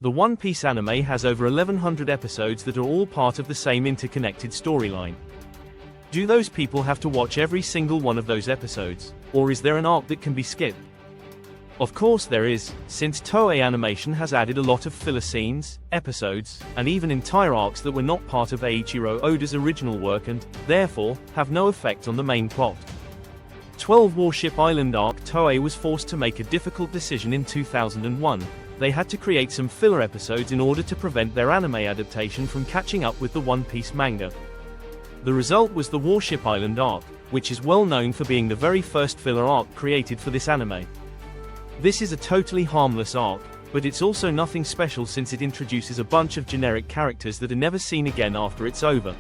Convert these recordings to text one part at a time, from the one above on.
The One Piece anime has over 1100 episodes that are all part of the same interconnected storyline. Do those people have to watch every single one of those episodes, or is there an arc that can be skipped? Of course there is, since Toei Animation has added a lot of filler scenes, episodes, and even entire arcs that were not part of Eiichiro Oda's original work and, therefore, have no effect on the main plot. 12 Warship Island arc. Toei was forced to make a difficult decision in 2001. They had to create some filler episodes in order to prevent their anime adaptation from catching up with the One Piece manga. The result was the Warship Island arc, which is well known for being the very first filler arc created for this anime. This is a totally harmless arc, but it's also nothing special since it introduces a bunch of generic characters that are never seen again after it's over.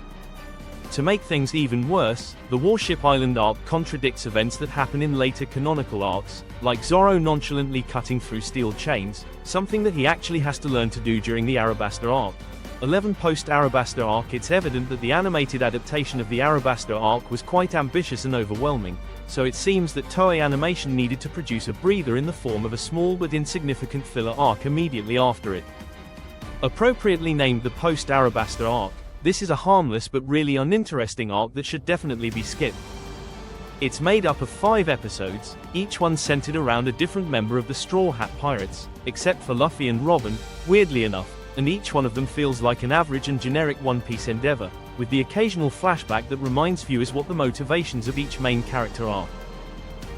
To make things even worse, the Warship Island arc contradicts events that happen in later canonical arcs, like Zoro nonchalantly cutting through steel chains, something that he actually has to learn to do during the Arabasta arc. 11 post-Arabasta arc. It's evident that the animated adaptation of the Arabasta arc was quite ambitious and overwhelming, so it seems that Toei Animation needed to produce a breather in the form of a small but insignificant filler arc immediately after it. Appropriately named the post-Arabasta arc, this is a harmless but really uninteresting arc that should definitely be skipped. It's made up of 5 episodes, each one centered around a different member of the Straw Hat Pirates, except for Luffy and Robin, weirdly enough, and each one of them feels like an average and generic One Piece endeavor, with the occasional flashback that reminds viewers what the motivations of each main character are.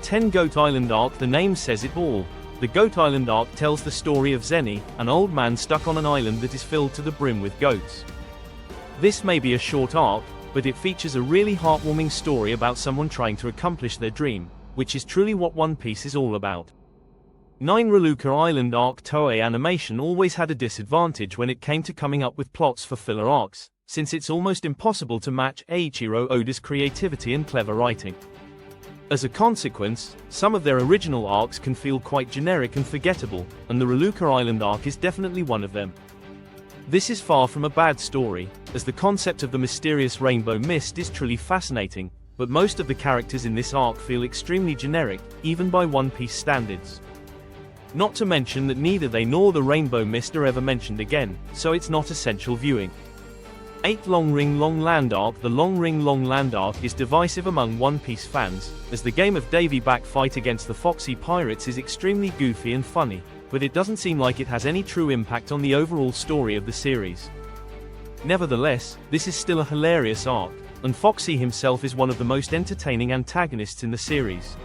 10 Goat Island arc. The name says it all. The Goat Island arc tells the story of Zenny, an old man stuck on an island that is filled to the brim with goats. This may be a short arc, but it features a really heartwarming story about someone trying to accomplish their dream, which is truly what One Piece is all about. 9 Reluca Island arc. Toei Animation always had a disadvantage when it came to coming up with plots for filler arcs, since it's almost impossible to match Eiichiro Oda's creativity and clever writing. As a consequence, some of their original arcs can feel quite generic and forgettable, and the Reluca Island arc is definitely one of them. This is far from a bad story, as the concept of the mysterious rainbow mist is truly fascinating, but most of the characters in this arc feel extremely generic, even by One Piece standards. Not to mention that neither they nor the rainbow mist are ever mentioned again, so it's not essential viewing. 8 Long Ring Long Land arc. The Long Ring Long Land arc is divisive among One Piece fans, as the game of Davy Back fight against the Foxy Pirates is extremely goofy and funny, but it doesn't seem like it has any true impact on the overall story of the series. Nevertheless, this is still a hilarious arc, and Foxy himself is one of the most entertaining antagonists in the series.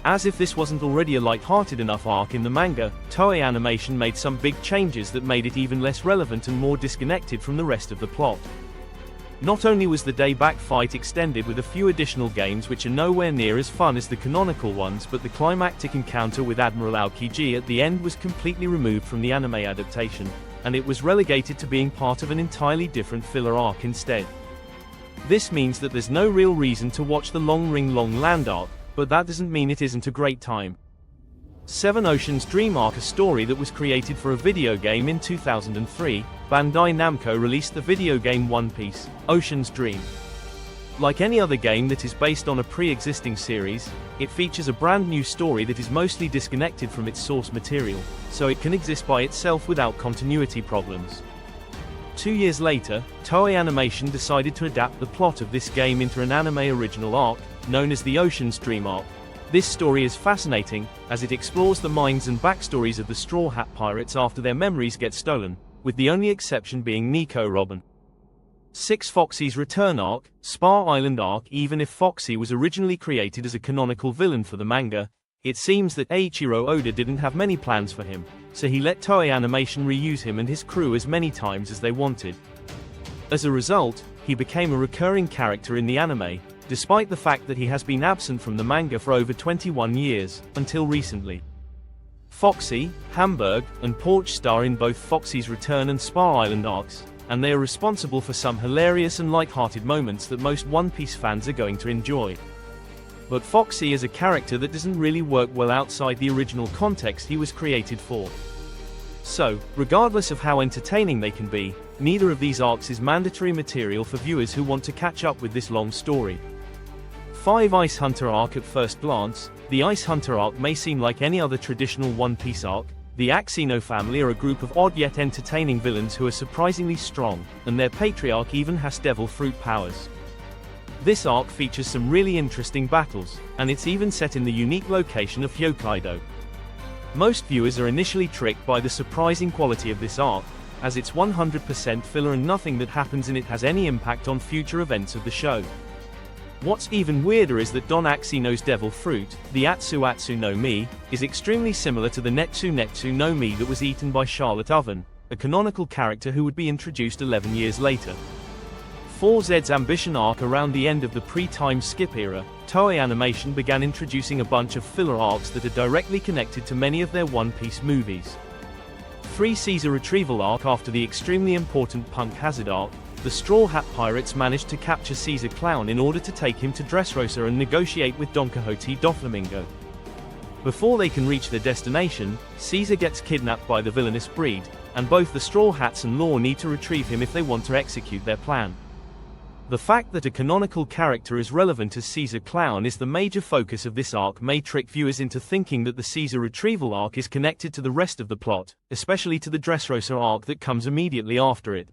As if this wasn't already a light-hearted enough arc in the manga, Toei Animation made some big changes that made it even less relevant and more disconnected from the rest of the plot. Not only was the Day Back fight extended with a few additional games which are nowhere near as fun as the canonical ones, but the climactic encounter with Admiral Aokiji at the end was completely removed from the anime adaptation, and it was relegated to being part of an entirely different filler arc instead. This means that there's no real reason to watch the Long Ring Long Land arc, but that doesn't mean it isn't a great time. 7 Ocean's Dream arc. A story that was created for a video game in 2003, Bandai Namco released the video game One Piece, Ocean's Dream. Like any other game that is based on a pre-existing series, it features a brand new story that is mostly disconnected from its source material, so it can exist by itself without continuity problems. 2 years later, Toei Animation decided to adapt the plot of this game into an anime original arc, known as the Ocean's Dream arc. This story is fascinating, as it explores the minds and backstories of the Straw Hat Pirates after their memories get stolen, with the only exception being Nico Robin. 6 Foxy's Return arc. Spar Island arc. Even if Foxy was originally created as a canonical villain for the manga, it seems that Eiichiro Oda didn't have many plans for him, so he let Toei Animation reuse him and his crew as many times as they wanted. As a result, he became a recurring character in the anime, despite the fact that he has been absent from the manga for over 21 years, until recently. Foxy, Hamburg, and Porch star in both Foxy's Return and Spar Island arcs, and they are responsible for some hilarious and light-hearted moments that most One Piece fans are going to enjoy. But Foxy is a character that doesn't really work well outside the original context he was created for. So, regardless of how entertaining they can be, neither of these arcs is mandatory material for viewers who want to catch up with this long story. 5 Ice Hunter arc. At first glance, the Ice Hunter arc may seem like any other traditional One Piece arc, The Axino family are a group of odd yet entertaining villains who are surprisingly strong, and their patriarch even has devil fruit powers. This arc features some really interesting battles, and it's even set in the unique location of Hokkaido. Most viewers are initially tricked by the surprising quality of this arc, as it's 100% filler and nothing that happens in it has any impact on future events of the show. What's even weirder is that Don Axino's devil fruit, the Atsu Atsu no Mi, is extremely similar to the Netsu Netsu no Mi that was eaten by Charlotte Oven, a canonical character who would be introduced 11 years later. 4Z's ambition arc around the end of the pre-time skip era, Toei Animation began introducing a bunch of filler arcs that are directly connected to many of their One Piece movies. 3 Caesar retrieval arc. After the extremely important Punk Hazard arc, the Straw Hat Pirates managed to capture Caesar Clown in order to take him to Dressrosa and negotiate with Don Quixote Doflamingo. Before they can reach their destination, Caesar gets kidnapped by the villainous Breed, and both the Straw Hats and Law need to retrieve him if they want to execute their plan. The fact that a canonical character is relevant as Caesar Clown is the major focus of this arc may trick viewers into thinking that the Caesar retrieval arc is connected to the rest of the plot, especially to the Dressrosa arc that comes immediately after it.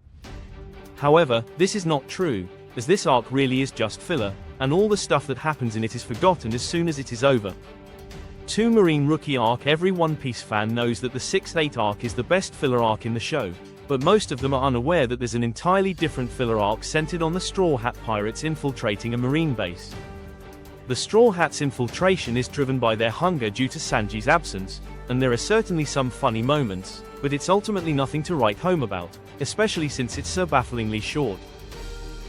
However, this is not true, as this arc really is just filler, and all the stuff that happens in it is forgotten as soon as it is over. 2 Marine Rookie arc. Every One Piece fan knows that the 6-8 arc is the best filler arc in the show, but most of them are unaware that there's an entirely different filler arc centered on the Straw Hat Pirates infiltrating a marine base. The Straw Hats' infiltration is driven by their hunger due to Sanji's absence, and there are certainly some funny moments, but it's ultimately nothing to write home about, especially since it's so bafflingly short.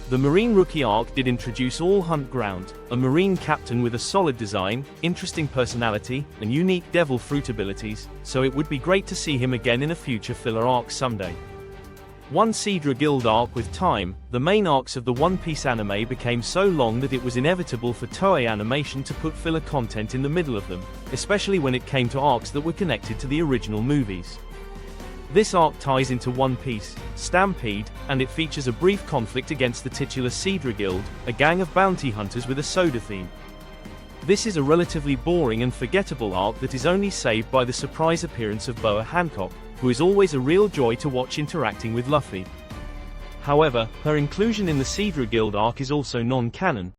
The Marine Rookie arc did introduce All Hunt Ground, a Marine captain with a solid design, interesting personality, and unique devil fruit abilities, so it would be great to see him again in a future filler arc someday. 1 Seadra Guild arc. With time, the main arcs of the One Piece anime became so long that it was inevitable for Toei Animation to put filler content in the middle of them, especially when it came to arcs that were connected to the original movies. This arc ties into One Piece, Stampede, and it features a brief conflict against the titular Seadra Guild, a gang of bounty hunters with a soda theme. This is a relatively boring and forgettable arc that is only saved by the surprise appearance of Boa Hancock, who is always a real joy to watch interacting with Luffy. However, her inclusion in the Seadra Guild arc is also non-canon,